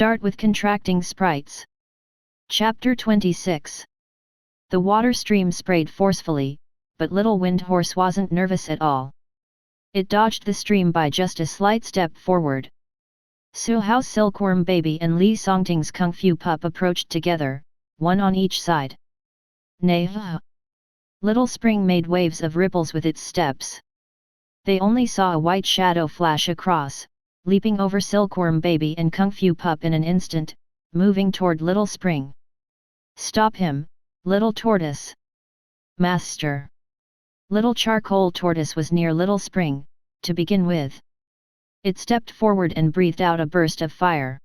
Start with contracting sprites. Chapter 26. The water stream sprayed forcefully, but little wind horse wasn't nervous at all. It dodged the stream by just a slight step forward. Su Hao's silkworm baby and Li Songting's kung fu pup approached together, one on each side. Nay. Little spring made waves of ripples with its steps. They only saw a white shadow flash across, leaping over silkworm baby and kung fu pup in an instant, moving toward little spring. Stop him, little tortoise. Master. Little charcoal tortoise was near little spring, to begin with. It stepped forward and breathed out a burst of fire.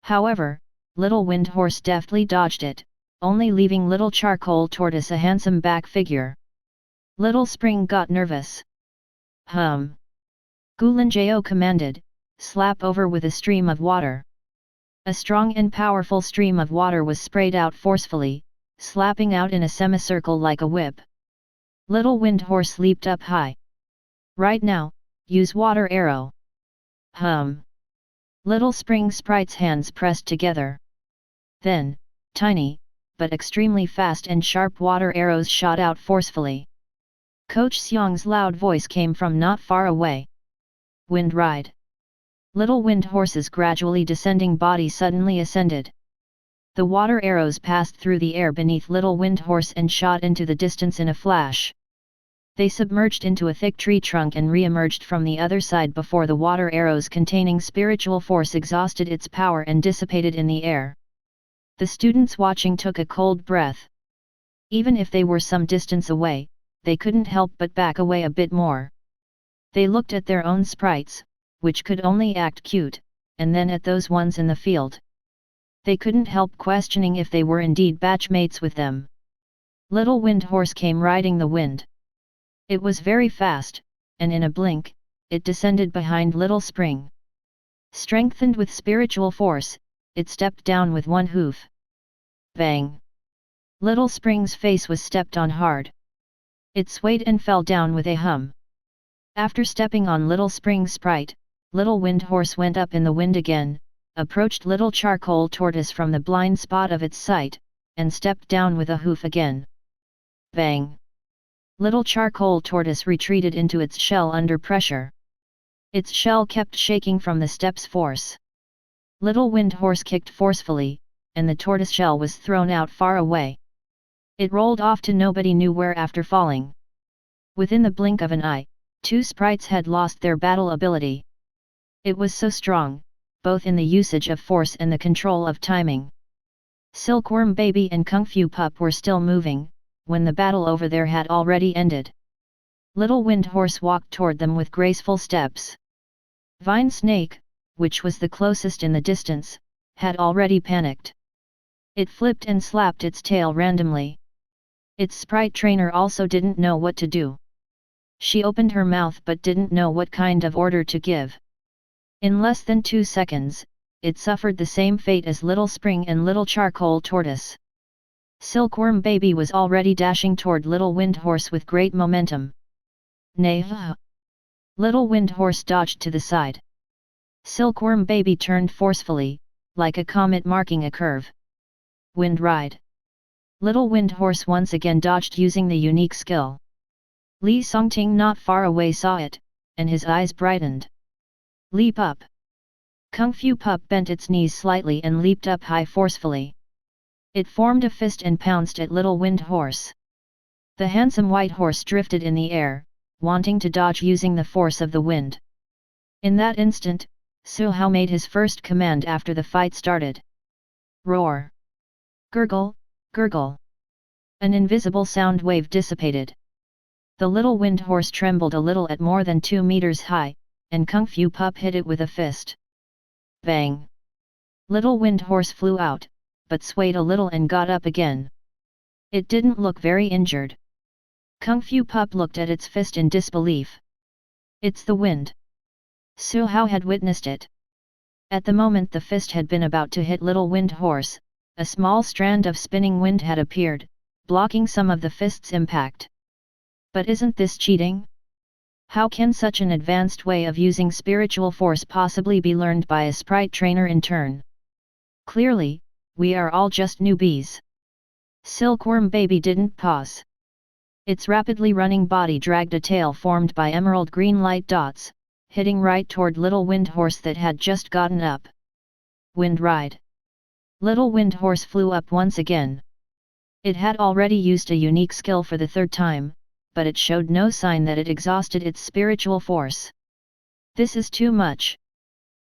However, little wind horse deftly dodged it, only leaving little charcoal tortoise a handsome back figure. Little spring got nervous. Gulinjao commanded, slap over with a stream of water. A strong and powerful stream of water was sprayed out forcefully, slapping out in a semicircle like a whip. Little wind horse leaped up high. Right now, use water arrow. Little spring sprite's hands pressed together. Then, tiny, but extremely fast and sharp water arrows shot out forcefully. Coach Xiang's loud voice came from not far away. Wind ride. Little wind horse's gradually descending body suddenly ascended. The water arrows passed through the air beneath little wind horse and shot into the distance in a flash. They submerged into a thick tree trunk and re-emerged from the other side before the water arrows containing spiritual force exhausted its power and dissipated in the air. The students watching took a cold breath. Even if they were some distance away, they couldn't help but back away a bit more. They looked at their own sprites, which could only act cute, and then at those ones in the field. They couldn't help questioning if they were indeed batchmates with them. Little wind horse came riding the wind. It was very fast, and in a blink, it descended behind little spring. Strengthened with spiritual force, it stepped down with one hoof. Bang! Little spring's face was stepped on hard. It swayed and fell down with a hum. After stepping on little spring sprite, little wind horse went up in the wind again, approached little charcoal tortoise from the blind spot of its sight, and stepped down with a hoof again. Bang! Little charcoal tortoise retreated into its shell under pressure. Its shell kept shaking from the step's force. Little wind horse kicked forcefully, and the tortoise shell was thrown out far away. It rolled off to nobody knew where after falling. Within the blink of an eye, two sprites had lost their battle ability. It was so strong, both in the usage of force and the control of timing. Silkworm baby and kung fu pup were still moving, when the battle over there had already ended. Little wind horse walked toward them with graceful steps. Vine snake, which was the closest in the distance, had already panicked. It flipped and slapped its tail randomly. Its Sprite Trainer also didn't know what to do. She opened her mouth but didn't know what kind of order to give. In less than 2 seconds, it suffered the same fate as little spring and little charcoal tortoise. Silkworm baby was already dashing toward little wind horse with great momentum. Nay! Little wind horse dodged to the side. Silkworm baby turned forcefully, like a comet marking a curve. Wind ride. Little wind horse once again dodged using the unique skill. Li Songting not far away saw it, and his eyes brightened. Leap up. Kung Fu pup bent its knees slightly and leaped up high forcefully. It formed a fist and pounced at little wind horse. The handsome white horse drifted in the air, wanting to dodge using the force of the wind. In that instant, Su Hao made his first command after the fight started. Roar! Gurgle, gurgle! An invisible sound wave dissipated. The little wind horse trembled a little at more than 2 meters high, and Kung Fu pup hit it with a fist. Bang! Little wind horse flew out, but swayed a little and got up again. It didn't look very injured. Kung Fu pup looked at its fist in disbelief. It's the wind. Su Hao had witnessed it. At the moment the fist had been about to hit little wind horse, a small strand of spinning wind had appeared, blocking some of the fist's impact. But isn't this cheating? How can such an advanced way of using spiritual force possibly be learned by a sprite trainer in turn? Clearly, we are all just newbies. Silkworm baby didn't pause. Its rapidly running body dragged a tail formed by emerald green light dots, hitting right toward Little Wind Horse that had just gotten up. Wind Ride. Little Wind Horse flew up once again. It had already used a unique skill for the third time, but it showed no sign that it exhausted its spiritual force. This is too much.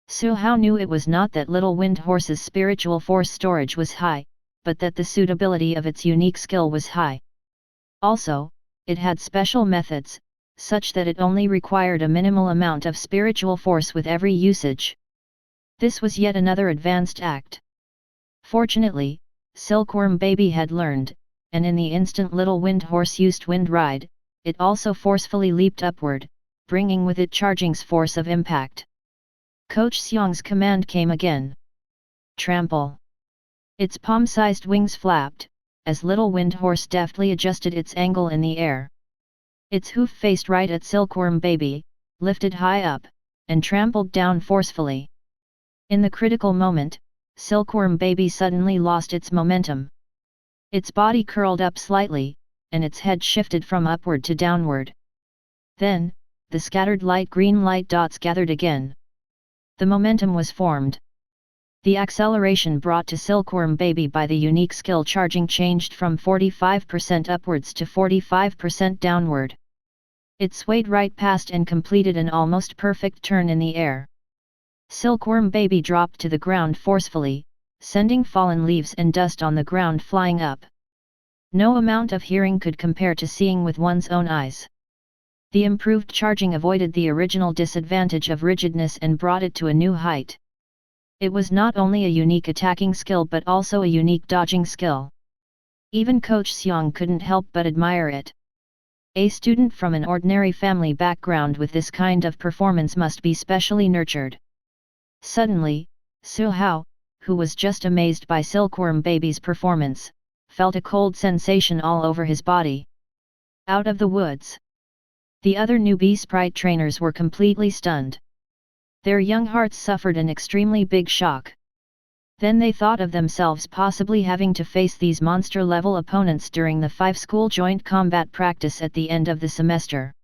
Su Hao knew it was not that Little Wind Horse's spiritual force storage was high, but that the suitability of its unique skill was high. Also, it had special methods, such that it only required a minimal amount of spiritual force with every usage. This was yet another advanced act. Fortunately, Silkworm baby had learned, and in the instant Little Wind Horse used Wind Ride, it also forcefully leaped upward, bringing with it Charging's force of impact. Coach Xiang's command came again. Trample. Its palm-sized wings flapped, as Little Wind Horse deftly adjusted its angle in the air. Its hoof faced right at Silkworm baby, lifted high up, and trampled down forcefully. In the critical moment, Silkworm baby suddenly lost its momentum. Its body curled up slightly, and its head shifted from upward to downward. Then, the scattered light green light dots gathered again. The momentum was formed. The acceleration brought to Silkworm baby by the unique skill Charging changed from 45% upwards to 45% downward. It swayed right past and completed an almost perfect turn in the air. Silkworm baby dropped to the ground forcefully, sending fallen leaves and dust on the ground flying up. No amount of hearing could compare to seeing with one's own eyes. The improved Charging avoided the original disadvantage of rigidness and brought it to a new height. It was not only a unique attacking skill but also a unique dodging skill. Even Coach Xiang couldn't help but admire it. A student from an ordinary family background with this kind of performance must be specially nurtured. Suddenly, Su Hao, who was just amazed by Silkworm baby's performance, felt a cold sensation all over his body. Out of the woods. The other newbie Sprite trainers were completely stunned. Their young hearts suffered an extremely big shock. Then they thought of themselves possibly having to face these monster-level opponents during the 5-school joint combat practice at the end of the semester.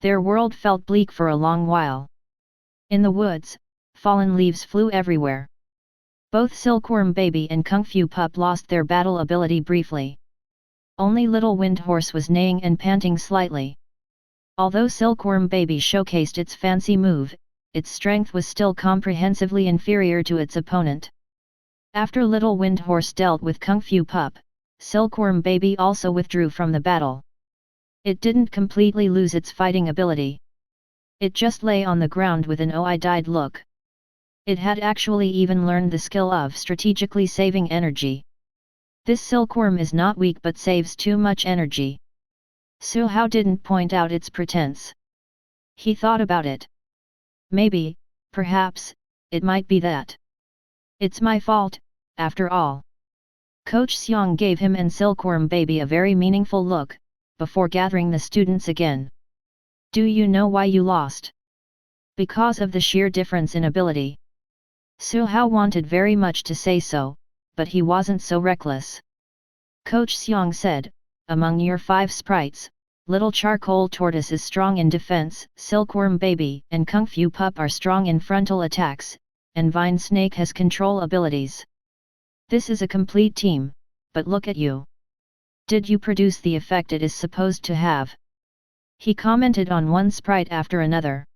Their world felt bleak for a long while. In the woods, fallen leaves flew everywhere. Both Silkworm baby and Kung Fu pup lost their battle ability briefly. Only Little Wind Horse was neighing and panting slightly. Although Silkworm baby showcased its fancy move, its strength was still comprehensively inferior to its opponent. After Little Wind Horse dealt with Kung Fu pup, Silkworm baby also withdrew from the battle. It didn't completely lose its fighting ability. It just lay on the ground with an "oh I died" look. It had actually even learned the skill of strategically saving energy. This silkworm is not weak but saves too much energy. Su Hao didn't point out its pretense. He thought about it. Maybe, perhaps, it might be that. It's my fault, after all. Coach Xiang gave him and Silkworm baby a very meaningful look, before gathering the students again. Do you know why you lost? Because of the sheer difference in ability. Su Hao wanted very much to say so, but he wasn't so reckless. Coach Xiang said, among your 5 sprites, Little Charcoal Tortoise is strong in defense, Silkworm baby and Kung Fu pup are strong in frontal attacks, and Vine Snake has control abilities. This is a complete team, but look at you. Did you produce the effect it is supposed to have? He commented on one sprite after another.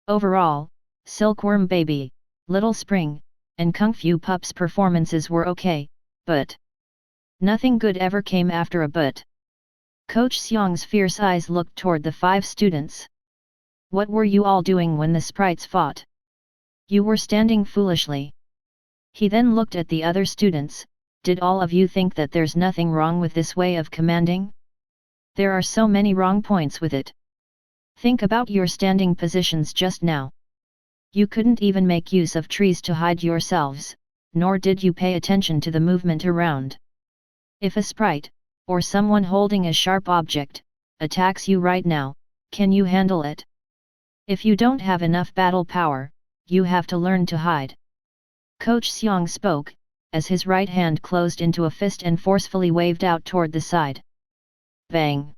Overall, Silkworm baby, Little Spring, and Kung Fu pup's performances were okay, but nothing good ever came after a but. Coach Xiang's fierce eyes looked toward the 5 students. What were you all doing when the sprites fought? You were standing foolishly. He then looked at the other students. Did all of you think that there's nothing wrong with this way of commanding? There are so many wrong points with it. Think about your standing positions just now. You couldn't even make use of trees to hide yourselves, nor did you pay attention to the movement around. If a sprite, or someone holding a sharp object, attacks you right now, can you handle it? If you don't have enough battle power, you have to learn to hide. Coach Xiong spoke, as his right hand closed into a fist and forcefully waved out toward the side. Bang!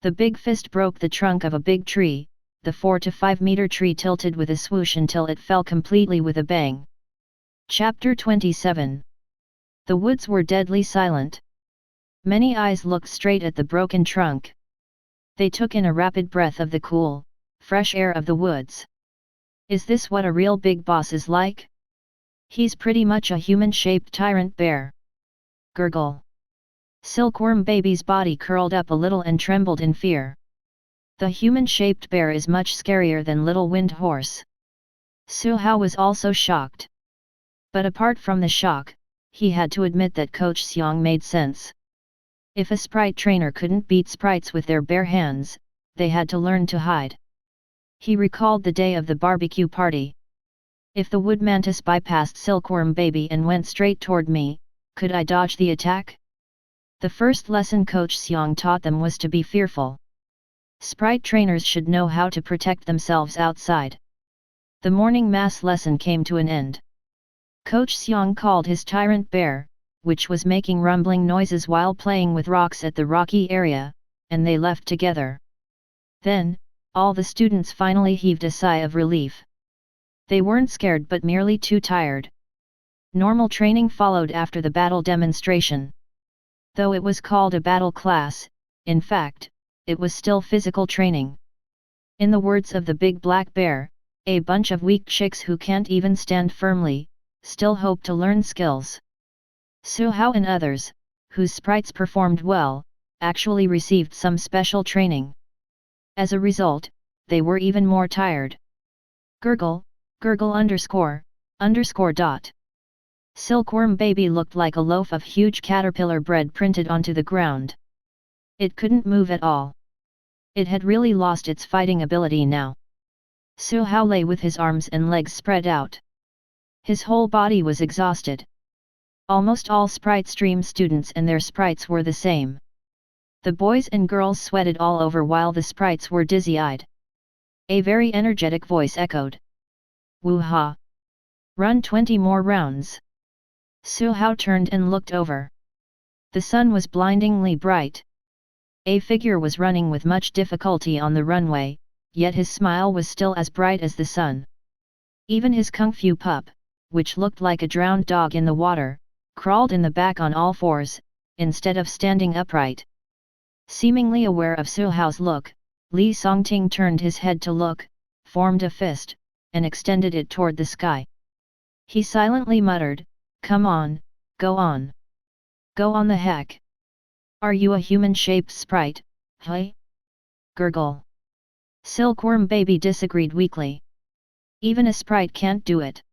The big fist broke the trunk of a big tree. The 4 to 5 meter tree tilted with a swoosh until it fell completely with a bang. Chapter 27. The woods were deadly silent. Many eyes looked straight at the broken trunk. They took in a rapid breath of the cool, fresh air of the woods. Is this what a real big boss is like? He's pretty much a human-shaped tyrant bear. Gurgle. Silkworm Baby's body curled up a little and trembled in fear. The human-shaped bear is much scarier than Little Wind Horse. Su Hao was also shocked. But apart from the shock, he had to admit that Coach Xiong made sense. If a sprite trainer couldn't beat sprites with their bare hands, they had to learn to hide. He recalled the day of the barbecue party. If the wood mantis bypassed Silkworm Baby and went straight toward me, could I dodge the attack? The first lesson Coach Xiong taught them was to be fearful. Sprite trainers should know how to protect themselves outside. The morning mass lesson came to an end. Coach Xiong called his tyrant bear, which was making rumbling noises while playing with rocks at the rocky area, and they left together. Then, all the students finally heaved a sigh of relief. They weren't scared but merely too tired. Normal training followed after the battle demonstration. Though it was called a battle class, in fact, it was still physical training. In the words of the big black bear, a bunch of weak chicks who can't even stand firmly, still hope to learn skills. Su Hao and others, whose sprites performed well, actually received some special training. As a result, they were even more tired. Gurgle, gurgle underscore dot. Silkworm Baby looked like a loaf of huge caterpillar bread printed onto the ground. It couldn't move at all. It had really lost its fighting ability now. Su Hao lay with his arms and legs spread out. His whole body was exhausted. Almost all Sprite Stream students and their sprites were the same. The boys and girls sweated all over while the sprites were dizzy-eyed. A very energetic voice echoed. Woo-ha! Run 20 more rounds. Su Hao turned and looked over. The sun was blindingly bright. A figure was running with much difficulty on the runway, yet his smile was still as bright as the sun. Even his kung fu pup, which looked like a drowned dog in the water, crawled in the back on all fours, instead of standing upright. Seemingly aware of Su Hao's look, Li Songting turned his head to look, formed a fist, and extended it toward the sky. He silently muttered, "Come on, go on. Go on the heck. Are you a human-shaped sprite, hey?" Gurgle. Silkworm Baby disagreed weakly. Even a sprite can't do it.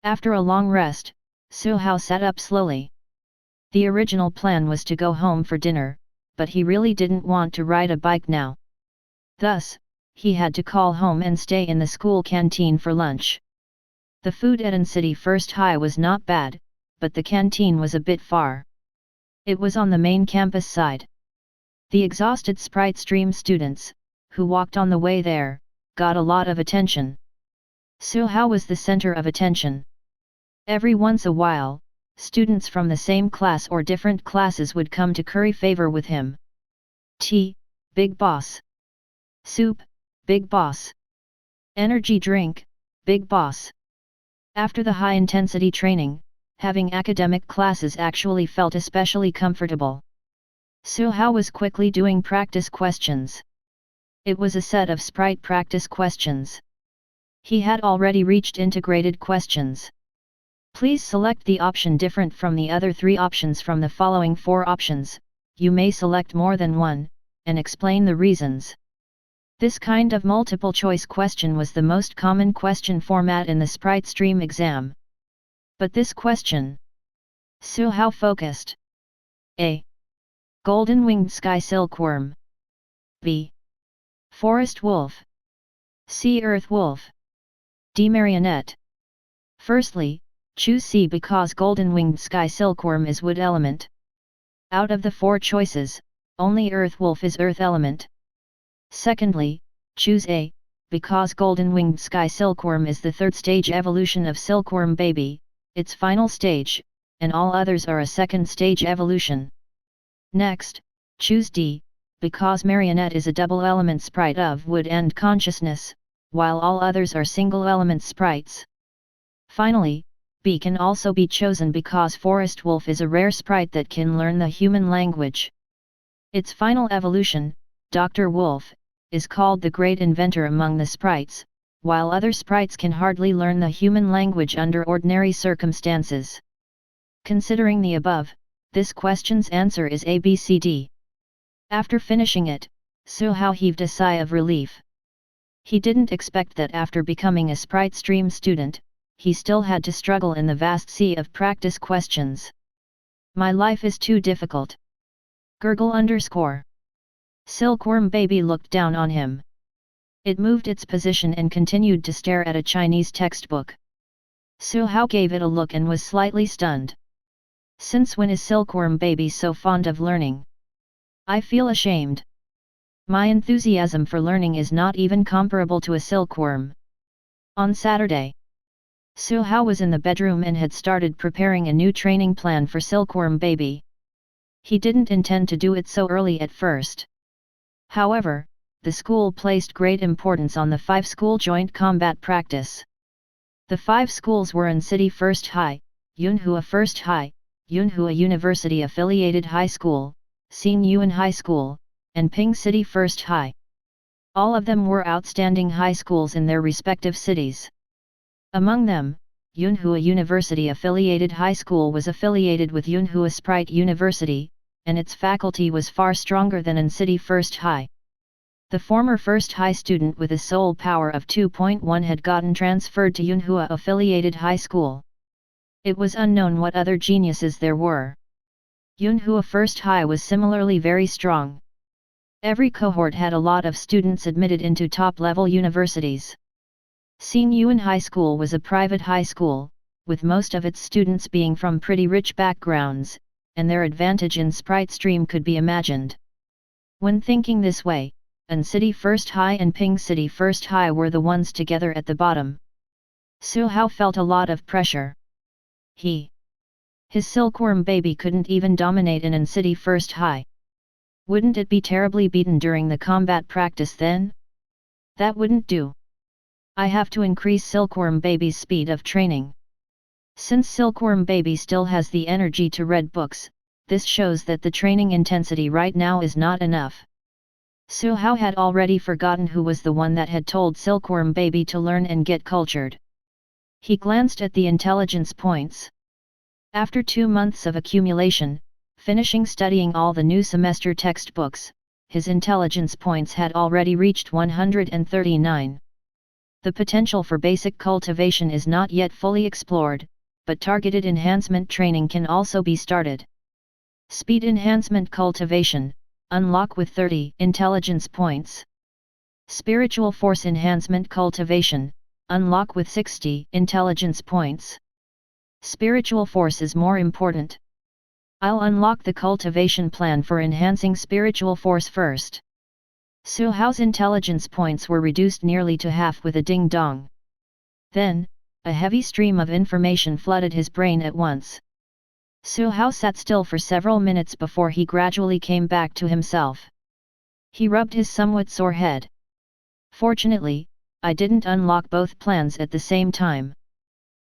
After a long rest, Su Hao sat up slowly. The original plan was to go home for dinner, but he really didn't want to ride a bike now. Thus, he had to call home and stay in the school canteen for lunch. The food at City First High was not bad, but the canteen was a bit far. It was on the main campus side. The exhausted Sprite Stream students, who walked on the way there, got a lot of attention. Su Hao was the center of attention. Every once a while, students from the same class or different classes would come to curry favor with him. Tea, big boss. Soup, big boss. Energy drink, big boss. After the high-intensity training, having academic classes actually felt especially comfortable. Su Hao was quickly doing practice questions. It was a set of Sprite practice questions. He had already reached integrated questions. Please select the option different from the other 3 options from the following 4 options. You may select more than one, and explain the reasons. This kind of multiple choice question was the most common question format in the Sprite Stream exam. But this question. Su Hao focused. A. Golden-winged sky silkworm. B. Forest wolf. C. Earth wolf. D. Marionette. Firstly, choose C because golden-winged sky silkworm is wood element. Out of the 4 choices, only earth wolf is earth element. Secondly, choose A, because golden-winged sky silkworm is the 3rd stage evolution of Silkworm Baby, its final stage, and all others are a second stage evolution. Next, choose D, because Marionette is a double element sprite of wood and consciousness, while all others are single element sprites. Finally, B can also be chosen because Forest Wolf is a rare sprite that can learn the human language. Its final evolution, Dr. Wolf, is called the great inventor among the sprites, while other sprites can hardly learn the human language under ordinary circumstances. Considering the above, this question's answer is ABCD. After finishing it, Su Hao heaved a sigh of relief. He didn't expect that after becoming a Sprite Stream student, he still had to struggle in the vast sea of practice questions. My life is too difficult. Gurgle _ Silkworm baby looked down on him. It moved its position and continued to stare at a Chinese textbook. Su Hao gave it a look and was slightly stunned. Since when is Silkworm baby so fond of learning? I feel ashamed. My enthusiasm for learning is not even comparable to a silkworm. On Saturday, Su Hao was in the bedroom and had started preparing a new training plan for Silkworm baby. He didn't intend to do it so early at first. However, the school placed great importance on the 5-school joint combat practice. The 5 schools were in City First High, Yunhua First High, Yunhua University Affiliated High School, Xin Yuan High School, and Ping City First High. All of them were outstanding high schools in their respective cities. Among them, Yunhua University Affiliated High School was affiliated with Yunhua Sprite University, and its faculty was far stronger than in City First High. The former First High student with a soul power of 2.1 had gotten transferred to Yunhua Affiliated High School. It was unknown what other geniuses there were. Yunhua First High was similarly very strong. Every cohort had a lot of students admitted into top-level universities. Xin Yuan High School was a private high school, with most of its students being from pretty rich backgrounds, and their advantage in Sprite Stream could be imagined. When thinking this way, An City First High and Ping City First High were the ones together at the bottom. Su Hao felt a lot of pressure. His silkworm baby couldn't even dominate in An City First High. Wouldn't it be terribly beaten during the combat practice then? That wouldn't do. I have to increase Silkworm baby's speed of training. Since Silkworm baby still has the energy to read books, this shows that the training intensity right now is not enough. Su Hao had already forgotten who was the one that had told Silkworm baby to learn and get cultured. He glanced at the intelligence points. After 2 months of accumulation, finishing studying all the new semester textbooks, his intelligence points had already reached 139. The potential for basic cultivation is not yet fully explored, but targeted enhancement training can also be started. Speed enhancement cultivation, unlock with 30 intelligence points. Spiritual force enhancement cultivation, unlock with 60 intelligence points. Spiritual force is more important. I'll unlock the cultivation plan for enhancing spiritual force first. Su Hao's intelligence points were reduced nearly to half with a ding-dong. Then, a heavy stream of information flooded his brain at once. Su Hao sat still for several minutes before he gradually came back to himself. He rubbed his somewhat sore head. Fortunately, I didn't unlock both plans at the same time.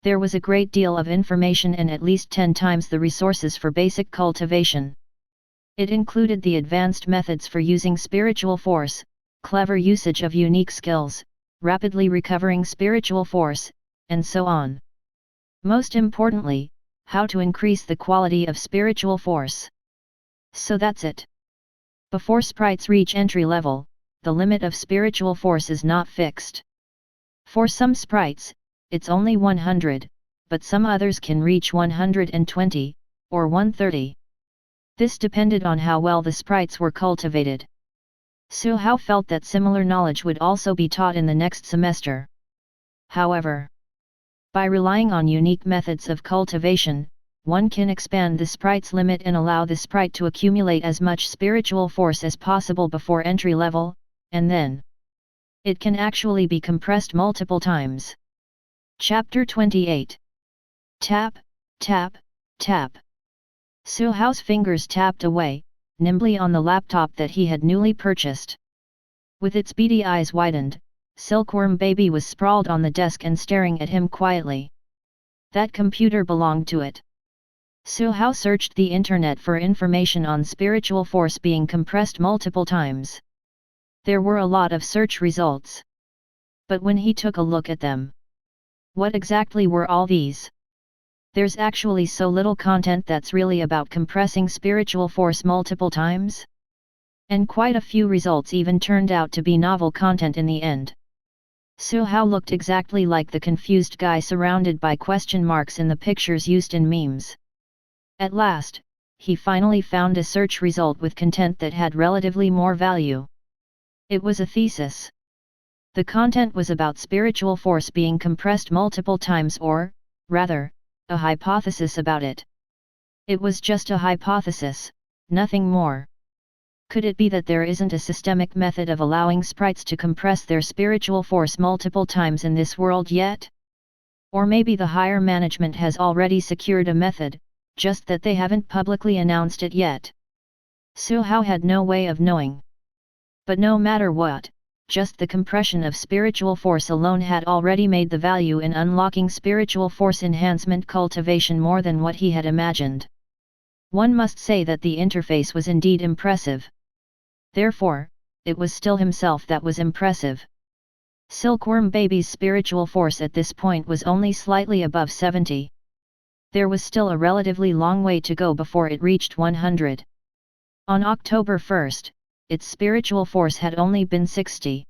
There was a great deal of information and at least 10 times the resources for basic cultivation. It included the advanced methods for using spiritual force, clever usage of unique skills, rapidly recovering spiritual force, and so on. Most importantly, how to increase the quality of spiritual force. So that's it. Before sprites reach entry level, the limit of spiritual force is not fixed. For some sprites, it's only 100, but some others can reach 120, or 130. This depended on how well the sprites were cultivated. Su Hao felt that similar knowledge would also be taught in the next semester. However, by relying on unique methods of cultivation, one can expand the sprite's limit and allow the sprite to accumulate as much spiritual force as possible before entry level, and then it can actually be compressed multiple times. Chapter 28. Tap, tap, tap. Su Hao's fingers tapped away, nimbly on the laptop that he had newly purchased. With its beady eyes widened, Silkworm Baby was sprawled on the desk and staring at him quietly. That computer belonged to it. Su Hao searched the internet for information on spiritual force being compressed multiple times. There were a lot of search results. But when he took a look at them, what exactly were all these? There's actually so little content that's really about compressing spiritual force multiple times? And quite a few results even turned out to be novel content in the end. Su Hao looked exactly like the confused guy surrounded by question marks in the pictures used in memes. At last, he finally found a search result with content that had relatively more value. It was a thesis. The content was about spiritual force being compressed multiple times or, rather, a hypothesis about it. It was just a hypothesis, nothing more. Could it be that there isn't a systemic method of allowing sprites to compress their spiritual force multiple times in this world yet? Or maybe the higher management has already secured a method, just that they haven't publicly announced it yet. Su Hao had no way of knowing. But no matter what, just the compression of spiritual force alone had already made the value in unlocking spiritual force enhancement cultivation more than what he had imagined. One must say that the interface was indeed impressive. Therefore, it was still himself that was impressive. Silkworm Baby's spiritual force at this point was only slightly above 70. There was still a relatively long way to go before it reached 100. On October 1st, its spiritual force had only been 60.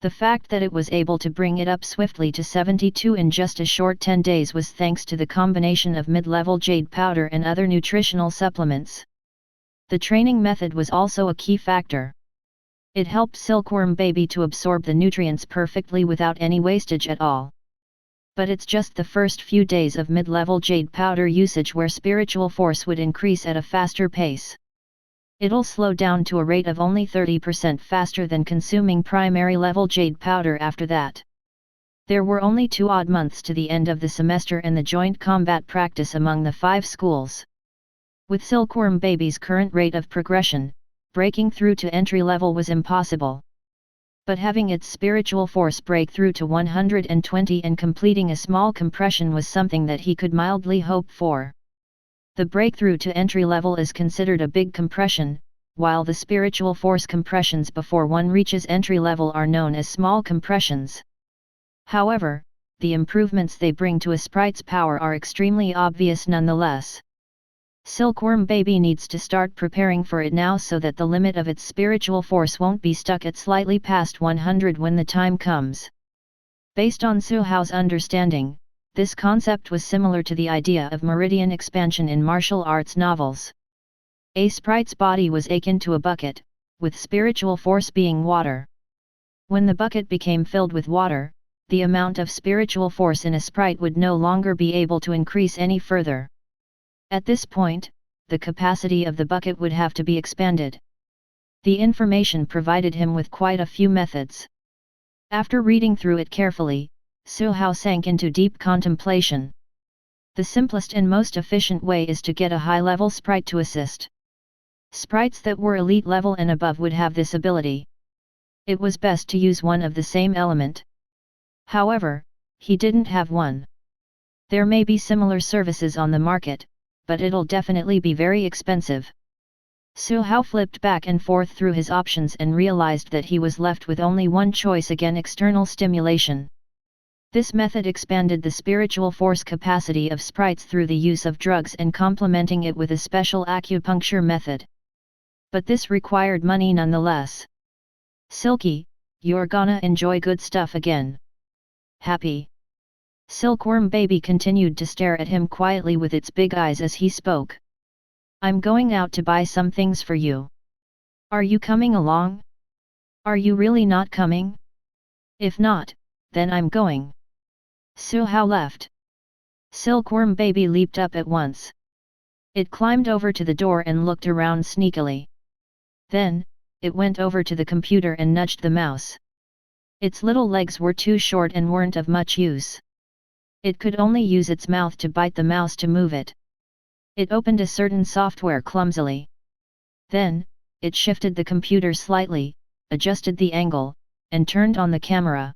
The fact that it was able to bring it up swiftly to 72 in just a short 10 days was thanks to the combination of mid-level jade powder and other nutritional supplements. The training method was also a key factor. It helped Silkworm Baby to absorb the nutrients perfectly without any wastage at all. But it's just the first few days of mid-level jade powder usage where spiritual force would increase at a faster pace. It'll slow down to a rate of only 30% faster than consuming primary level jade powder after that. There were only 2 odd months to the end of the semester and the joint combat practice among the 5 schools. With Silkworm Baby's current rate of progression, breaking through to entry level was impossible. But having its spiritual force break through to 120 and completing a small compression was something that he could mildly hope for. The breakthrough to entry level is considered a big compression, while the spiritual force compressions before one reaches entry level are known as small compressions. However, the improvements they bring to a sprite's power are extremely obvious nonetheless. Silkworm Baby needs to start preparing for it now so that the limit of its spiritual force won't be stuck at slightly past 100 when the time comes. Based on Su Hao's understanding, this concept was similar to the idea of meridian expansion in martial arts novels. A sprite's body was akin to a bucket, with spiritual force being water. When the bucket became filled with water, the amount of spiritual force in a sprite would no longer be able to increase any further. At this point, the capacity of the bucket would have to be expanded. The information provided him with quite a few methods. After reading through it carefully, Su Hao sank into deep contemplation. The simplest and most efficient way is to get a high-level sprite to assist. Sprites that were elite level and above would have this ability. It was best to use one of the same element. However, he didn't have one. There may be similar services on the market, but it'll definitely be very expensive. Su Hao flipped back and forth through his options and realized that he was left with only one choice: again, external stimulation. This method expanded the spiritual force capacity of sprites through the use of drugs and complementing it with a special acupuncture method. But this required money nonetheless. Silky, you're gonna enjoy good stuff again. Happy? Silkworm Baby continued to stare at him quietly with its big eyes as he spoke. I'm going out to buy some things for you. Are you coming along? Are you really not coming? If not, then I'm going. Su Hao left. Silkworm Baby leaped up at once. It climbed over to the door and looked around sneakily. Then, it went over to the computer and nudged the mouse. Its little legs were too short and weren't of much use. It could only use its mouth to bite the mouse to move it. It opened a certain software clumsily. Then, it shifted the computer slightly, adjusted the angle, and turned on the camera.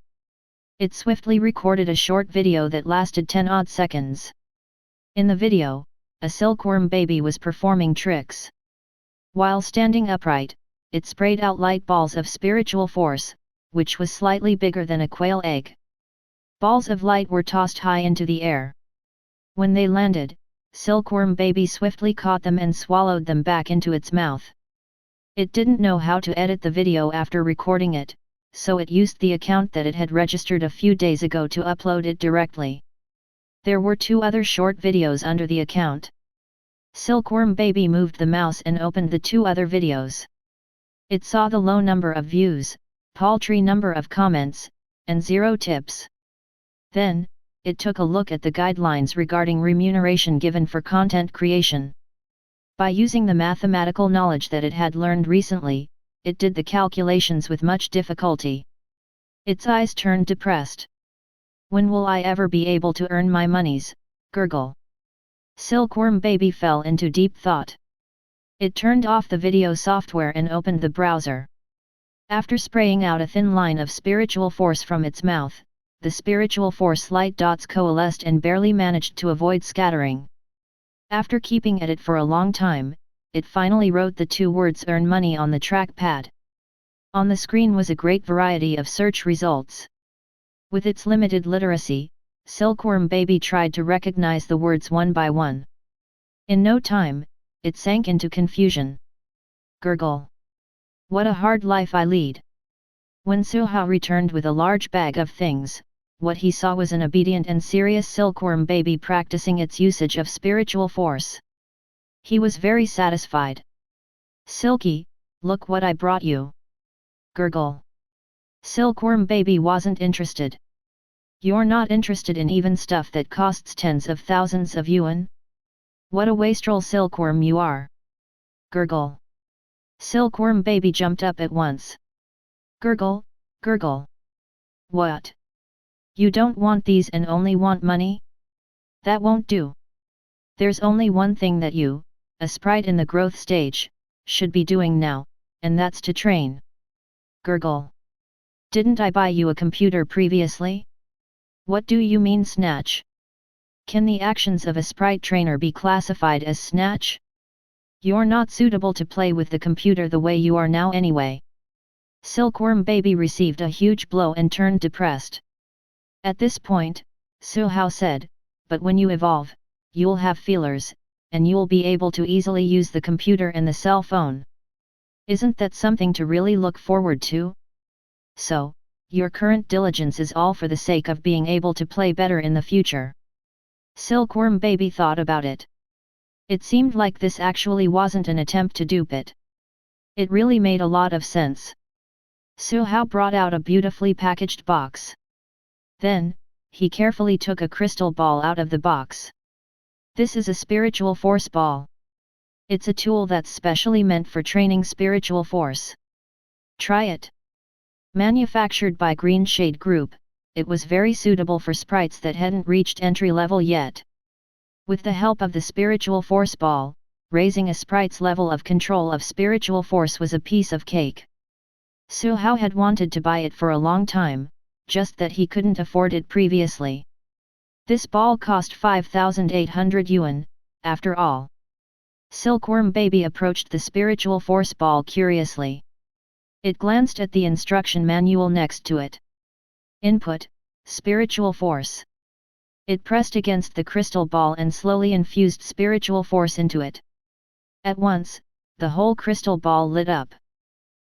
It swiftly recorded a short video that lasted 10 odd seconds. In the video, a silkworm baby was performing tricks. While standing upright, it sprayed out light balls of spiritual force, which was slightly bigger than a quail egg. Balls of light were tossed high into the air. When they landed, silkworm baby swiftly caught them and swallowed them back into its mouth. It didn't know how to edit the video after recording it, so it used the account that it had registered a few days ago to upload it directly. There were 2 other short videos under the account. Silkworm baby moved the mouse and opened the 2 other videos. It saw the low number of views, paltry number of comments, and 0 tips. Then, it took a look at the guidelines regarding remuneration given for content creation. By using the mathematical knowledge that it had learned recently, it did the calculations with much difficulty. Its eyes turned depressed. When will I ever be able to earn my monies? Gurgle. Silkworm baby fell into deep thought. It turned off the video software and opened the browser. After spraying out a thin line of spiritual force from its mouth, the spiritual force light dots coalesced and barely managed to avoid scattering. After keeping at it for a long time, it finally wrote the 2 words "earn money" on the trackpad. On the screen was a great variety of search results. With its limited literacy, silkworm baby tried to recognize the words one by one. In no time, it sank into confusion. Gurgle. What a hard life I lead. When Su Hao returned with a large bag of things, what he saw was an obedient and serious silkworm baby practicing its usage of spiritual force. He was very satisfied. Silky, look what I brought you. Gurgle. Silkworm baby wasn't interested. You're not interested in even stuff that costs tens of thousands of yuan? What a wastrel silkworm you are. Gurgle. Silkworm baby jumped up at once. Gurgle, gurgle. What? You don't want these and only want money? That won't do. There's only one thing that you, a sprite in the growth stage, should be doing now, and that's to train. Gurgle. Didn't I buy you a computer previously? What do you mean snatch? Can the actions of a Sprite Trainer be classified as snatch? You're not suitable to play with the computer the way you are now anyway. Silkworm baby received a huge blow and turned depressed. At this point, Su Hao said, but when you evolve, you'll have feelers, and you'll be able to easily use the computer and the cell phone. Isn't that something to really look forward to? So, your current diligence is all for the sake of being able to play better in the future. Silkworm baby thought about it. It seemed like this actually wasn't an attempt to dupe it. It really made a lot of sense. Su Hao brought out a beautifully packaged box. Then, he carefully took a crystal ball out of the box. This is a spiritual force ball. It's a tool that's specially meant for training spiritual force. Try it. Manufactured by Green Shade Group, it was very suitable for sprites that hadn't reached entry level yet. With the help of the spiritual force ball, raising a sprite's level of control of spiritual force was a piece of cake. Su Hao had wanted to buy it for a long time, just that he couldn't afford it previously. This ball cost 5,800 yuan, after all. Silkworm baby approached the spiritual force ball curiously. It glanced at the instruction manual next to it. Input, spiritual force. It pressed against the crystal ball and slowly infused spiritual force into it. At once, the whole crystal ball lit up.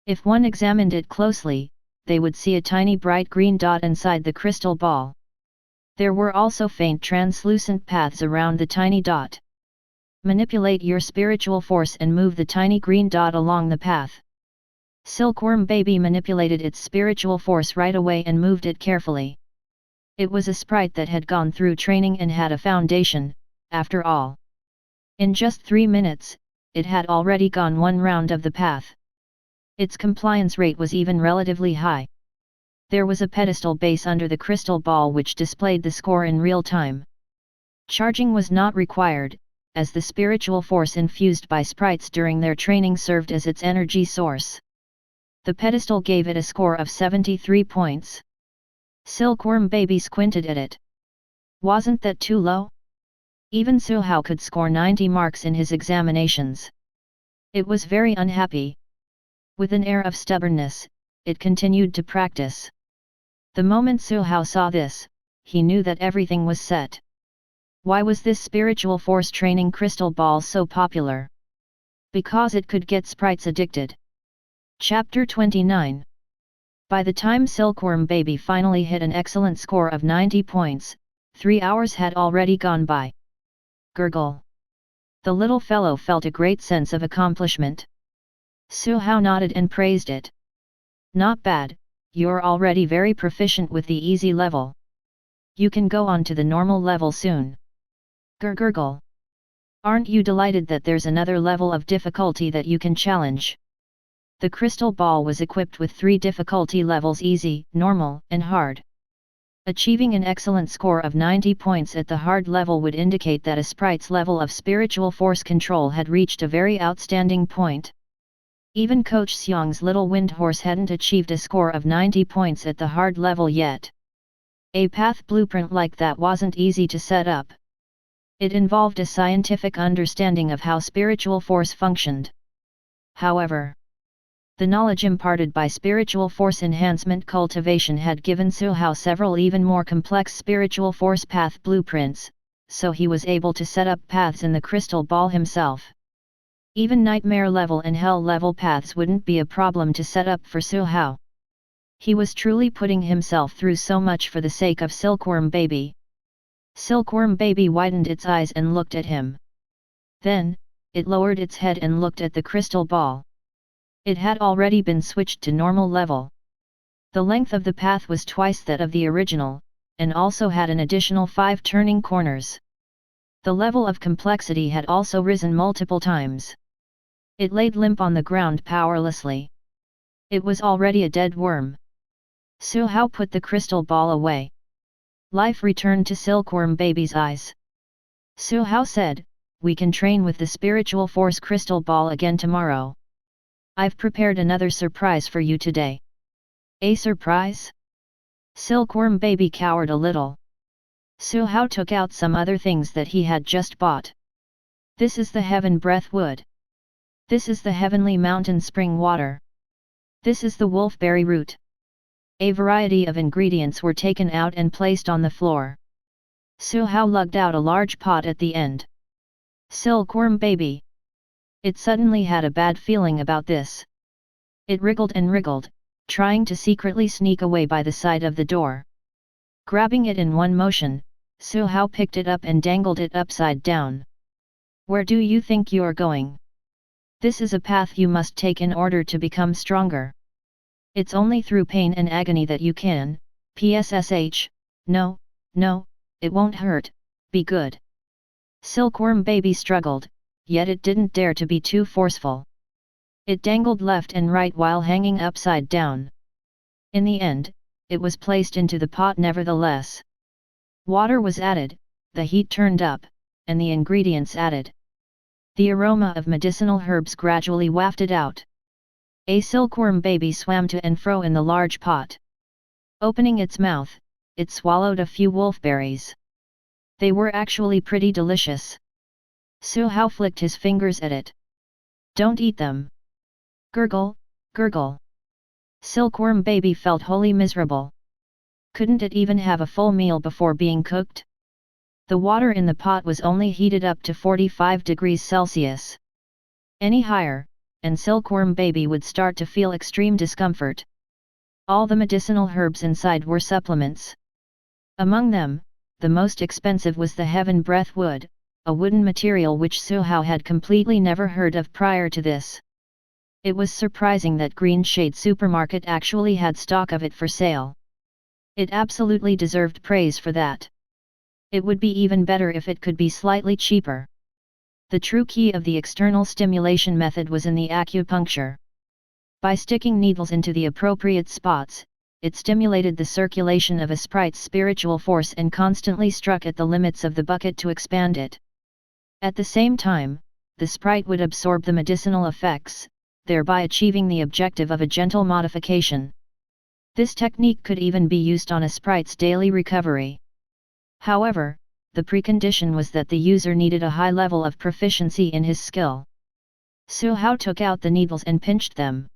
If one examined it closely, they would see a tiny bright green dot inside the crystal ball. There were also faint translucent paths around the tiny dot. Manipulate your spiritual force and move the tiny green dot along the path. Silkworm baby manipulated its spiritual force right away and moved it carefully. It was a sprite that had gone through training and had a foundation, after all. In just 3 minutes, it had already gone one round of the path. Its compliance rate was even relatively high. There was a pedestal base under the crystal ball which displayed the score in real time. Charging was not required, as the spiritual force infused by sprites during their training served as its energy source. The pedestal gave it a score of 73 points. Silkworm Baby squinted at it. Wasn't that too low? Even Su Hao could score 90 marks in his examinations. It was very unhappy. With an air of stubbornness, it continued to practice. The moment Su Hao saw this, he knew that everything was set. Why was this spiritual force training crystal ball so popular? Because it could get sprites addicted. Chapter 29. By the time Silkworm Baby finally hit an excellent score of 90 points, 3 hours had already gone by. Gurgle. The little fellow felt a great sense of accomplishment. Su Hao nodded and praised it. Not bad, you're already very proficient with the easy level. You can go on to the normal level soon. Gurgle. Aren't you delighted that there's another level of difficulty that you can challenge? The crystal ball was equipped with 3 difficulty levels: easy, normal, and hard. Achieving an excellent score of 90 points at the hard level would indicate that a sprite's level of spiritual force control had reached a very outstanding point. Even Coach Xiang's little wind horse hadn't achieved a score of 90 points at the hard level yet. A path blueprint like that wasn't easy to set up. It involved a scientific understanding of how spiritual force functioned. However, the knowledge imparted by spiritual force enhancement cultivation had given Su Hao several even more complex spiritual force path blueprints, so he was able to set up paths in the crystal ball himself. Even nightmare level and hell level paths wouldn't be a problem to set up for Su Hao. He was truly putting himself through so much for the sake of Silkworm Baby. Silkworm Baby widened its eyes and looked at him. Then, it lowered its head and looked at the crystal ball. It had already been switched to normal level. The length of the path was twice that of the original, and also had an additional 5 turning corners. The level of complexity had also risen multiple times. It laid limp on the ground powerlessly. It was already a dead worm. Su Hao put the crystal ball away. Life returned to Silkworm Baby's eyes. Su Hao said, "We can train with the spiritual force crystal ball again tomorrow. I've prepared another surprise for you today." A surprise? Silkworm Baby cowered a little. Su Hao took out some other things that he had just bought. This is the heaven breath wood. This is the heavenly mountain spring water. This is the wolfberry root. A variety of ingredients were taken out and placed on the floor. Su Hao lugged out a large pot at the end. Silkworm Baby. It suddenly had a bad feeling about this. It wriggled and wriggled, trying to secretly sneak away by the side of the door. Grabbing it in one motion, Su Hao picked it up and dangled it upside down. "Where do you think you're going? This is a path you must take in order to become stronger. It's only through pain and agony that you can, PSSH, no, it won't hurt, be good." Silkworm Baby struggled, yet it didn't dare to be too forceful. It dangled left and right while hanging upside down. In the end, it was placed into the pot nevertheless. Water was added, the heat turned up, and the ingredients added. The aroma of medicinal herbs gradually wafted out. A Silkworm Baby swam to and fro in the large pot. Opening its mouth, it swallowed a few wolfberries. They were actually pretty delicious. Su Hao flicked his fingers at it. "Don't eat them." Gurgle, gurgle. Silkworm Baby felt wholly miserable. Couldn't it even have a full meal before being cooked? The water in the pot was only heated up to 45 degrees Celsius. Any higher, and Silkworm Baby would start to feel extreme discomfort. All the medicinal herbs inside were supplements. Among them, the most expensive was the heaven breath wood, a wooden material which Su Hao had completely never heard of prior to this. It was surprising that Green Shade Supermarket actually had stock of it for sale. It absolutely deserved praise for that. It would be even better if it could be slightly cheaper. The true key of the external stimulation method was in the acupuncture. By sticking needles into the appropriate spots, it stimulated the circulation of a sprite's spiritual force and constantly struck at the limits of the bucket to expand it. At the same time, the sprite would absorb the medicinal effects, thereby achieving the objective of a gentle modification. This technique could even be used on a sprite's daily recovery. However, the precondition was that the user needed a high level of proficiency in his skill. Su Hao took out the needles and pinched them.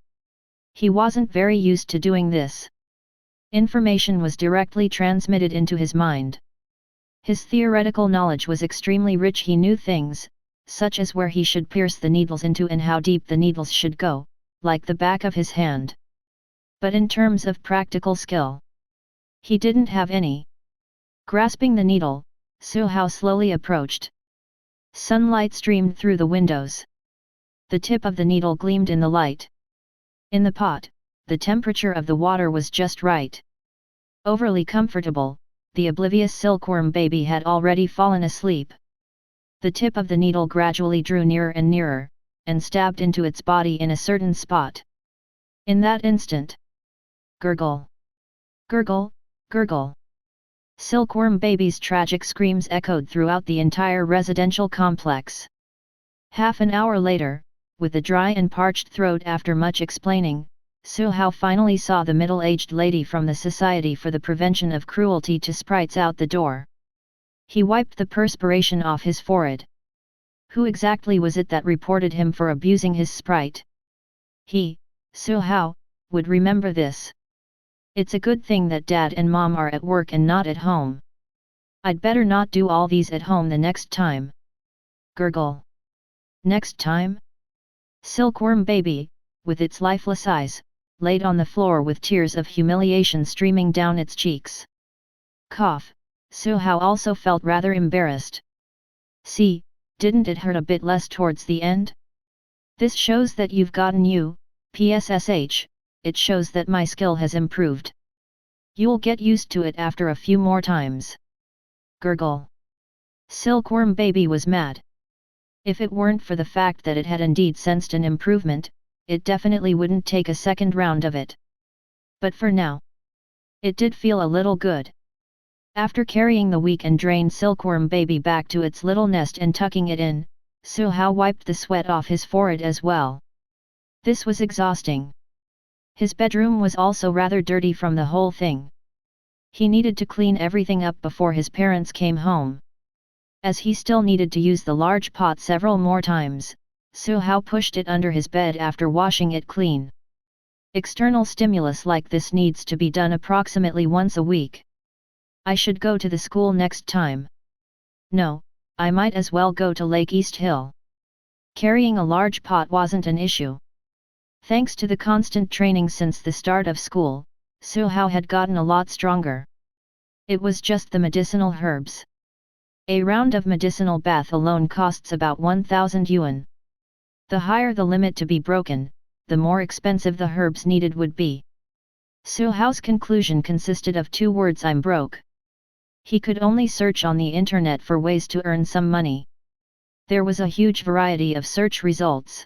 He wasn't very used to doing this. Information was directly transmitted into his mind. His theoretical knowledge was extremely rich. He knew things, such as where he should pierce the needles into and how deep the needles should go, like the back of his hand. But in terms of practical skill, he didn't have any. Grasping the needle, Su Hao slowly approached. Sunlight streamed through the windows. The tip of the needle gleamed in the light. In the pot, the temperature of the water was just right. Overly comfortable, the oblivious silkworm baby had already fallen asleep. The tip of the needle gradually drew nearer and nearer, and stabbed into its body in a certain spot. In that instant, gurgle, gurgle, gurgle. Silkworm baby's tragic screams echoed throughout the entire residential complex. Half an hour later, with a dry and parched throat after much explaining, Su Hao finally saw the middle-aged lady from the Society for the Prevention of Cruelty to Sprites out the door. He wiped the perspiration off his forehead. Who exactly was it that reported him for abusing his sprite? He, Su Hao, would remember this. It's a good thing that Dad and Mom are at work and not at home. I'd better not do all these at home the next time. Gurgle. Next time? Silkworm baby, with its lifeless eyes, laid on the floor with tears of humiliation streaming down its cheeks. Cough. Su Hao also felt rather embarrassed. See, didn't it hurt a bit less towards the end? This shows that you've gotten you, PSSH, it shows that my skill has improved. You'll get used to it after a few more times. Gurgle. Silkworm baby was mad. If it weren't for the fact that it had indeed sensed an improvement, it definitely wouldn't take a second round of it. But for now, it did feel a little good. After carrying the weak and drained silkworm baby back to its little nest and tucking it in, Su Hao wiped the sweat off his forehead as well. This was exhausting. His bedroom was also rather dirty from the whole thing. He needed to clean everything up before his parents came home. As he still needed to use the large pot several more times, Su Hao pushed it under his bed after washing it clean. External stimulus like this needs to be done approximately once a week. I should go to the school next time. No, I might as well go to Lake East Hill. Carrying a large pot wasn't an issue. Thanks to the constant training since the start of school, Su Hao had gotten a lot stronger. It was just the medicinal herbs. A round of medicinal bath alone costs about 1,000 yuan. The higher the limit to be broken, the more expensive the herbs needed would be. Su Hao's conclusion consisted of 2 words: I'm broke. He could only search on the internet for ways to earn some money. There was a huge variety of search results.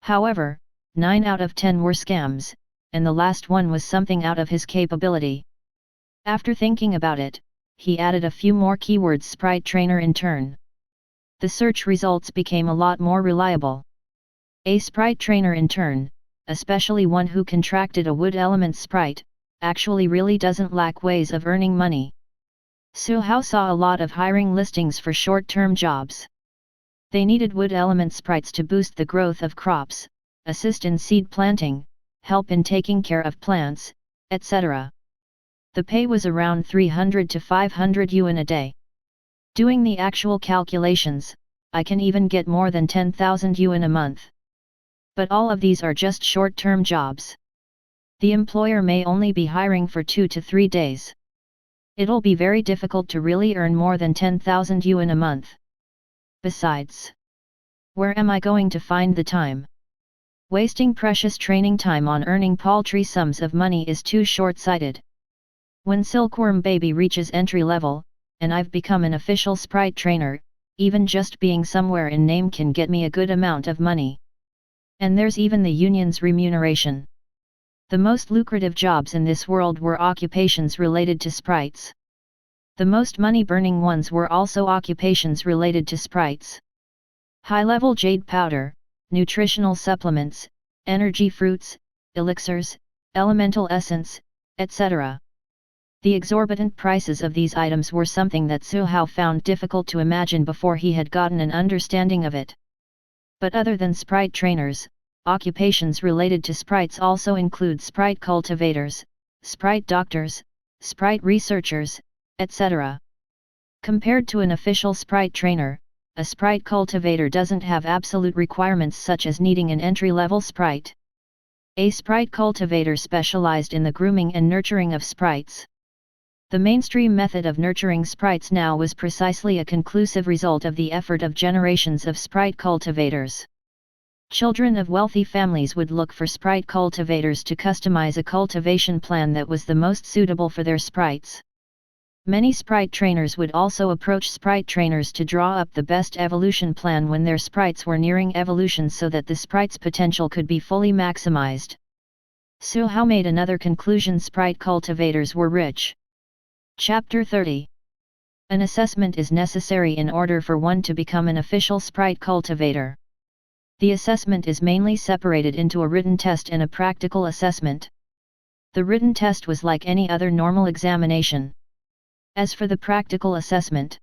However, 9 out of 10 were scams, and the last one was something out of his capability. After thinking about it, he added a few more keywords: Sprite Trainer in turn. The search results became a lot more reliable. A Sprite Trainer in turn, especially one who contracted a wood element sprite, actually really doesn't lack ways of earning money. Su Hao saw a lot of hiring listings for short-term jobs. They needed wood element sprites to boost the growth of crops, assist in seed planting, help in taking care of plants, etc. The pay was around 300 to 500 yuan a day. Doing the actual calculations, I can even get more than 10,000 yuan a month. But all of these are just short-term jobs. The employer may only be hiring for 2 to 3 days. It'll be very difficult to really earn more than 10,000 yuan a month. Besides, where am I going to find the time? Wasting precious training time on earning paltry sums of money is too short-sighted. When Silkworm Baby reaches entry level, and I've become an official Sprite Trainer, even just being somewhere in name can get me a good amount of money. And there's even the union's remuneration. The most lucrative jobs in this world were occupations related to sprites. The most money-burning ones were also occupations related to sprites. High-level jade powder, nutritional supplements, energy fruits, elixirs, elemental essence, etc. The exorbitant prices of these items were something that Su Hao found difficult to imagine before he had gotten an understanding of it. But other than sprite trainers, occupations related to sprites also include sprite cultivators, sprite doctors, sprite researchers, etc. Compared to an official sprite trainer, a sprite cultivator doesn't have absolute requirements such as needing an entry-level sprite. A sprite cultivator specialized in the grooming and nurturing of sprites. The mainstream method of nurturing sprites now was precisely a conclusive result of the effort of generations of sprite cultivators. Children of wealthy families would look for sprite cultivators to customize a cultivation plan that was the most suitable for their sprites. Many sprite trainers would also approach sprite trainers to draw up the best evolution plan when their sprites were nearing evolution so that the sprite's potential could be fully maximized. Su Hao made another conclusion: sprite cultivators were rich. Chapter 30. An assessment is necessary in order for one to become an official sprite cultivator. The assessment is mainly separated into a written test and a practical assessment. The written test was like any other normal examination. As for the practical assessment,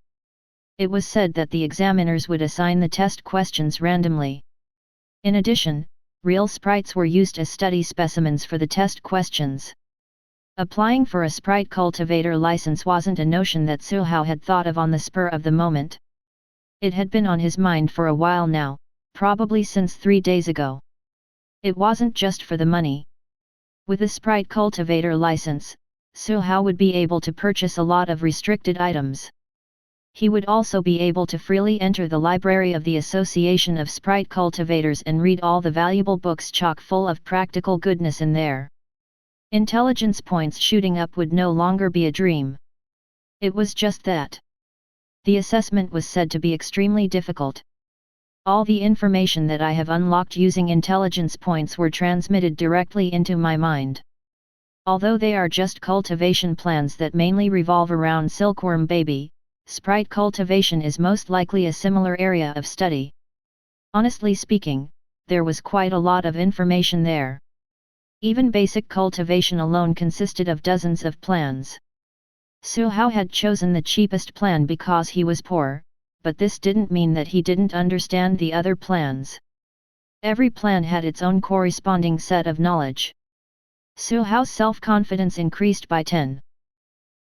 it was said that the examiners would assign the test questions randomly. In addition, real sprites were used as study specimens for the test questions. Applying for a sprite cultivator license wasn't a notion that Su Hao had thought of on the spur of the moment. It had been on his mind for a while now, probably since 3 days ago. It wasn't just for the money. With a sprite cultivator license, Su Hao would be able to purchase a lot of restricted items. He would also be able to freely enter the library of the Association of Sprite Cultivators and read all the valuable books chock full of practical goodness in there. Intelligence points shooting up would no longer be a dream. It was just that. The assessment was said to be extremely difficult. All the information that I have unlocked using intelligence points were transmitted directly into my mind. Although they are just cultivation plans that mainly revolve around silkworm baby, sprite cultivation is most likely a similar area of study. Honestly speaking, there was quite a lot of information there. Even basic cultivation alone consisted of dozens of plans. Su Hao had chosen the cheapest plan because he was poor, but this didn't mean that he didn't understand the other plans. Every plan had its own corresponding set of knowledge. Su Hao's self-confidence increased by 10.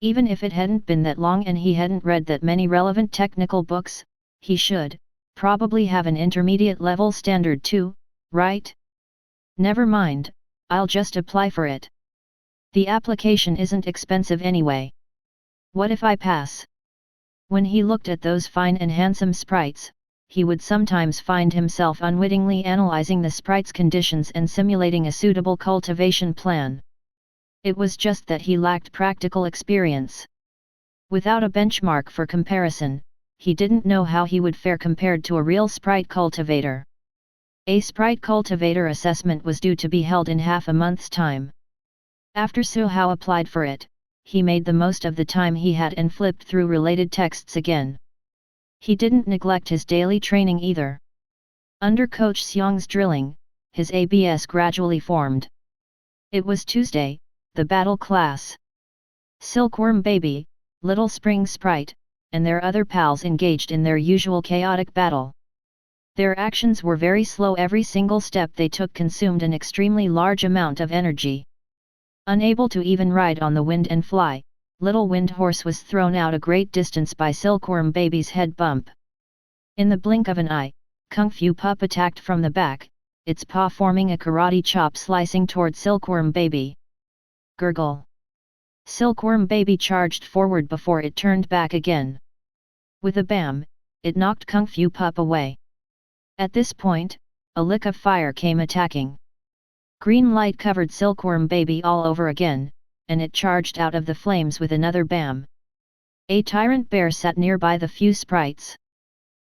Even if it hadn't been that long and he hadn't read that many relevant technical books, he should probably have an intermediate level standard too, right? Never mind, I'll just apply for it. The application isn't expensive anyway. What if I pass? When he looked at those fine and handsome sprites, he would sometimes find himself unwittingly analyzing the sprite's conditions and simulating a suitable cultivation plan. It was just that he lacked practical experience. Without a benchmark for comparison, he didn't know how he would fare compared to a real sprite cultivator. A sprite cultivator assessment was due to be held in half a month's time. After Su Hao applied for it, he made the most of the time he had and flipped through related texts again. He didn't neglect his daily training either. Under Coach Xiang's drilling, his ABS gradually formed. It was Tuesday, the battle class. Silkworm Baby, Little Spring Sprite, and their other pals engaged in their usual chaotic battle. Their actions were very slow. Every single step they took consumed an extremely large amount of energy. Unable to even ride on the wind and fly, Little Wind Horse was thrown out a great distance by Silkworm Baby's head bump. In the blink of an eye, Kung Fu Pup attacked from the back, its paw forming a karate chop slicing toward Silkworm Baby. Gurgle. Silkworm Baby charged forward before it turned back again. With a bam, it knocked Kung Fu Pup away. At this point, a lick of fire came attacking. Green light covered Silkworm Baby all over again, and it charged out of the flames with another bam. A tyrant bear sat nearby the few sprites.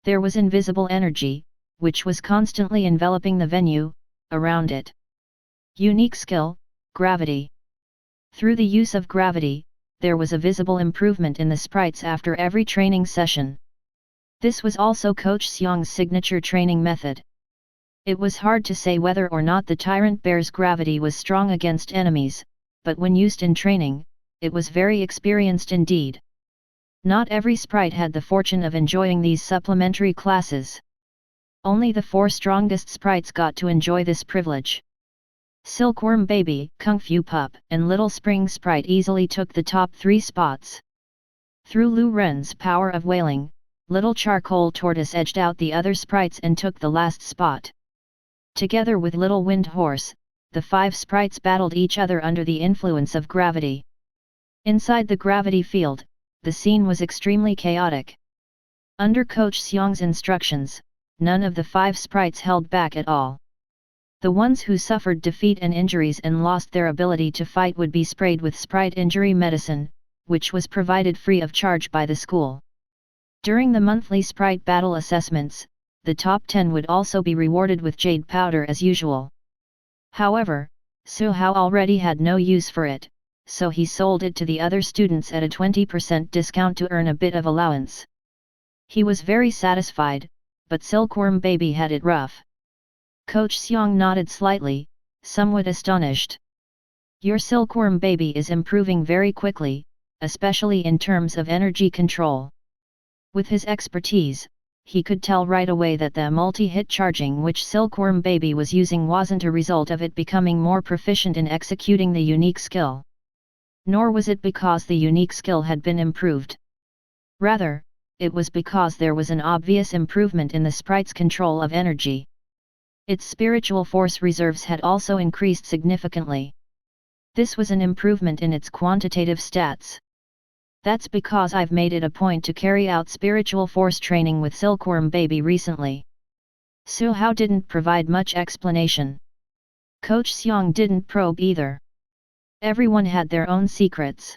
There was invisible energy, which was constantly enveloping the venue, around it. Unique skill, Gravity. Through the use of gravity, there was a visible improvement in the sprites after every training session. This was also Coach Xiang's signature training method. It was hard to say whether or not the tyrant bear's gravity was strong against enemies, but when used in training, it was very experienced indeed. Not every sprite had the fortune of enjoying these supplementary classes. Only the 4 strongest sprites got to enjoy this privilege. Silkworm Baby, Kung Fu Pup, and Little Spring Sprite easily took the top 3 spots. Through Lu Ren's power of wailing, Little Charcoal Tortoise edged out the other sprites and took the last spot. Together with Little Wind Horse, the 5 sprites battled each other under the influence of gravity. Inside the gravity field, the scene was extremely chaotic. Under Coach Xiang's instructions, none of the 5 sprites held back at all. The ones who suffered defeat and injuries and lost their ability to fight would be sprayed with Sprite injury medicine, which was provided free of charge by the school. During the monthly Sprite battle assessments, the top 10 would also be rewarded with jade powder as usual. However, Su Hao already had no use for it, so he sold it to the other students at a 20% discount to earn a bit of allowance. He was very satisfied, but Silkworm Baby had it rough. Coach Xiang nodded slightly, somewhat astonished. Your Silkworm Baby is improving very quickly, especially in terms of energy control. With his expertise, he could tell right away that the multi-hit charging which Silkworm Baby was using wasn't a result of it becoming more proficient in executing the unique skill. Nor was it because the unique skill had been improved. Rather, it was because there was an obvious improvement in the sprite's control of energy. Its spiritual force reserves had also increased significantly. This was an improvement in its quantitative stats. That's because I've made it a point to carry out spiritual force training with Silkworm Baby recently. Su Hao didn't provide much explanation. Coach Xiang didn't probe either. Everyone had their own secrets.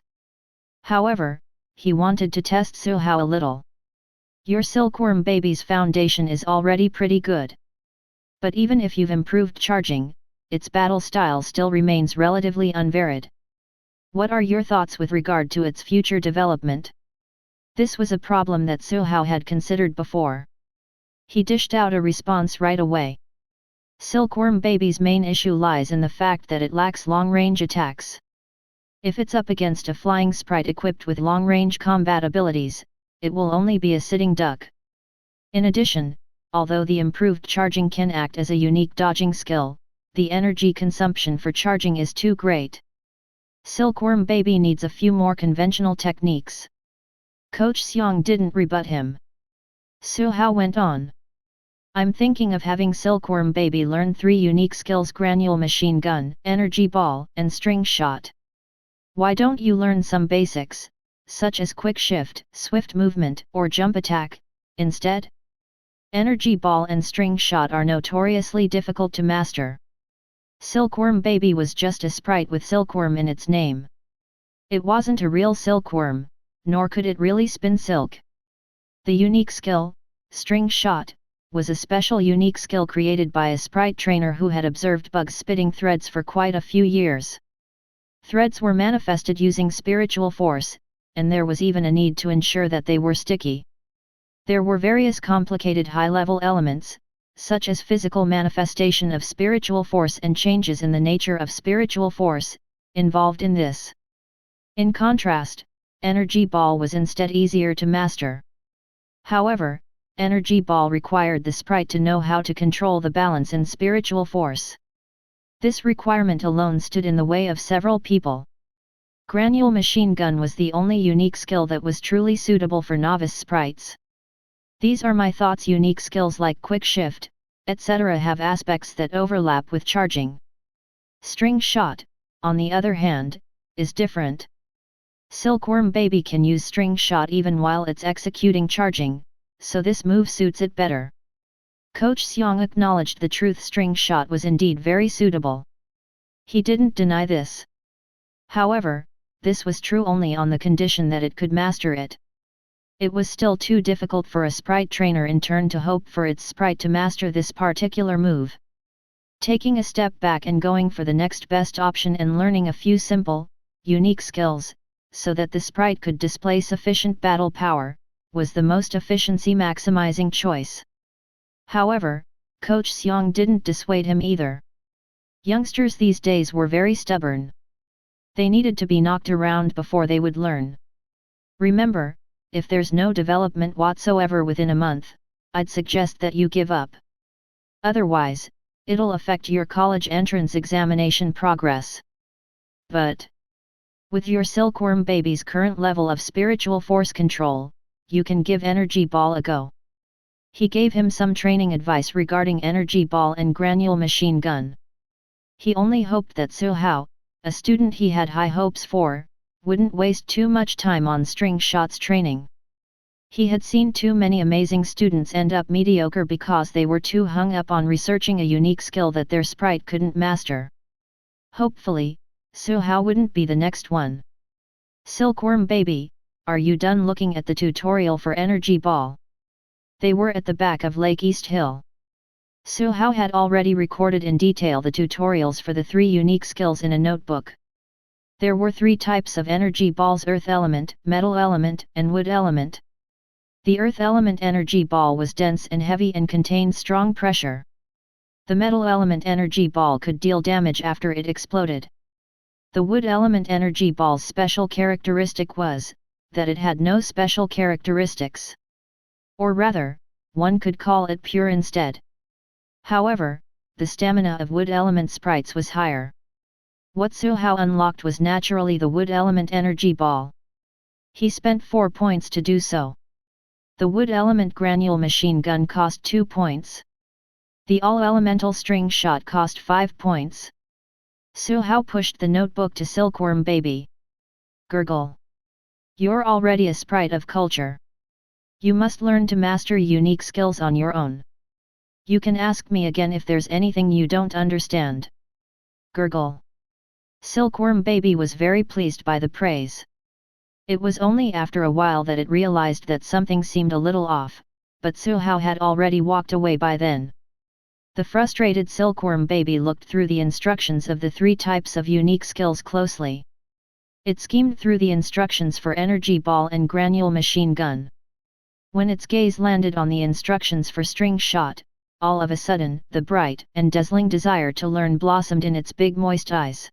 However, he wanted to test Su Hao a little. Your Silkworm Baby's foundation is already pretty good. But even if you've improved charging, its battle style still remains relatively unvaried. What are your thoughts with regard to its future development? This was a problem that Su Hao had considered before. He dished out a response right away. Silkworm Baby's main issue lies in the fact that it lacks long-range attacks. If it's up against a flying sprite equipped with long-range combat abilities, it will only be a sitting duck. In addition, although the improved charging can act as a unique dodging skill, the energy consumption for charging is too great. Silkworm Baby needs a few more conventional techniques. Coach Xiang didn't rebut him. Su Hao went on. I'm thinking of having Silkworm Baby learn 3 unique skills: granule machine gun, energy ball, and string shot. Why don't you learn some basics, such as quick shift, swift movement, or jump attack, instead? Energy ball and string shot are notoriously difficult to master. Silkworm Baby was just a sprite with silkworm in its name. It wasn't a real silkworm, nor could it really spin silk. The unique skill, string shot, was a special unique skill created by a sprite trainer who had observed bugs spitting threads for quite a few years. Threads were manifested using spiritual force, and there was even a need to ensure that they were sticky. There were various complicated high-level elements, such as physical manifestation of spiritual force and changes in the nature of spiritual force, involved in this. In contrast, energy ball was instead easier to master. However, energy ball required the sprite to know how to control the balance in spiritual force. This requirement alone stood in the way of several people. Granule machine gun was the only unique skill that was truly suitable for novice sprites. These are my thoughts. Unique skills like quick shift, etc. have aspects that overlap with charging. String shot, on the other hand, is different. Silkworm Baby can use string shot even while it's executing charging, so this move suits it better. Coach Xiang acknowledged the truth: string shot was indeed very suitable. He didn't deny this. However, this was true only on the condition that it could master it. It was still too difficult for a sprite trainer in turn to hope for its sprite to master this particular move. taking a step back and going for the next best option and learning a few simple, unique skills, so that the sprite could display sufficient battle power, was the most efficiency-maximizing choice. However, Coach Xiong didn't dissuade him either. Youngsters these days were very stubborn. They needed to be knocked around before they would learn. Remember, if there's no development whatsoever within a month, I'd suggest that you give up. Otherwise, it'll affect your college entrance examination progress. But with your silkworm baby's current level of spiritual force control, you can give Energy Ball a go. He gave him some training advice regarding Energy Ball and Granule Machine Gun. He only hoped that Su Hao, a student he had high hopes for, wouldn't waste too much time on string shots training. He had seen too many amazing students end up mediocre because they were too hung up on researching a unique skill that their sprite couldn't master. Hopefully, Su Hao wouldn't be the next one. Silkworm baby, are you done looking at the tutorial for Energy Ball? They were at the back of Lake East Hill. Su Hao had already recorded in detail the tutorials for the 3 unique skills in a notebook. There were 3 types of energy balls: earth element, metal element, and wood element. The earth element energy ball was dense and heavy and contained strong pressure. The metal element energy ball could deal damage after it exploded. The wood element energy ball's special characteristic was that it had no special characteristics. Or rather, one could call it pure instead. However, the stamina of wood element sprites was higher. What Su Hao unlocked was naturally the wood element energy ball. He spent 4 points to do so. The wood element granule machine gun cost 2 points. The all-elemental string shot cost 5 points. Su Hao pushed the notebook to Silkworm baby. Gurgle. You're already a sprite of culture. You must learn to master unique skills on your own. You can ask me again if there's anything you don't understand. Gurgle. Silkworm baby was very pleased by the praise. It was only after a while that it realized that something seemed a little off, but Su Hao had already walked away by then. The frustrated silkworm baby looked through the instructions of the 3 types of unique skills closely. It schemed through the instructions for energy ball and granule machine gun. When its gaze landed on the instructions for string shot, all of a sudden, the bright and dazzling desire to learn blossomed in its big moist eyes.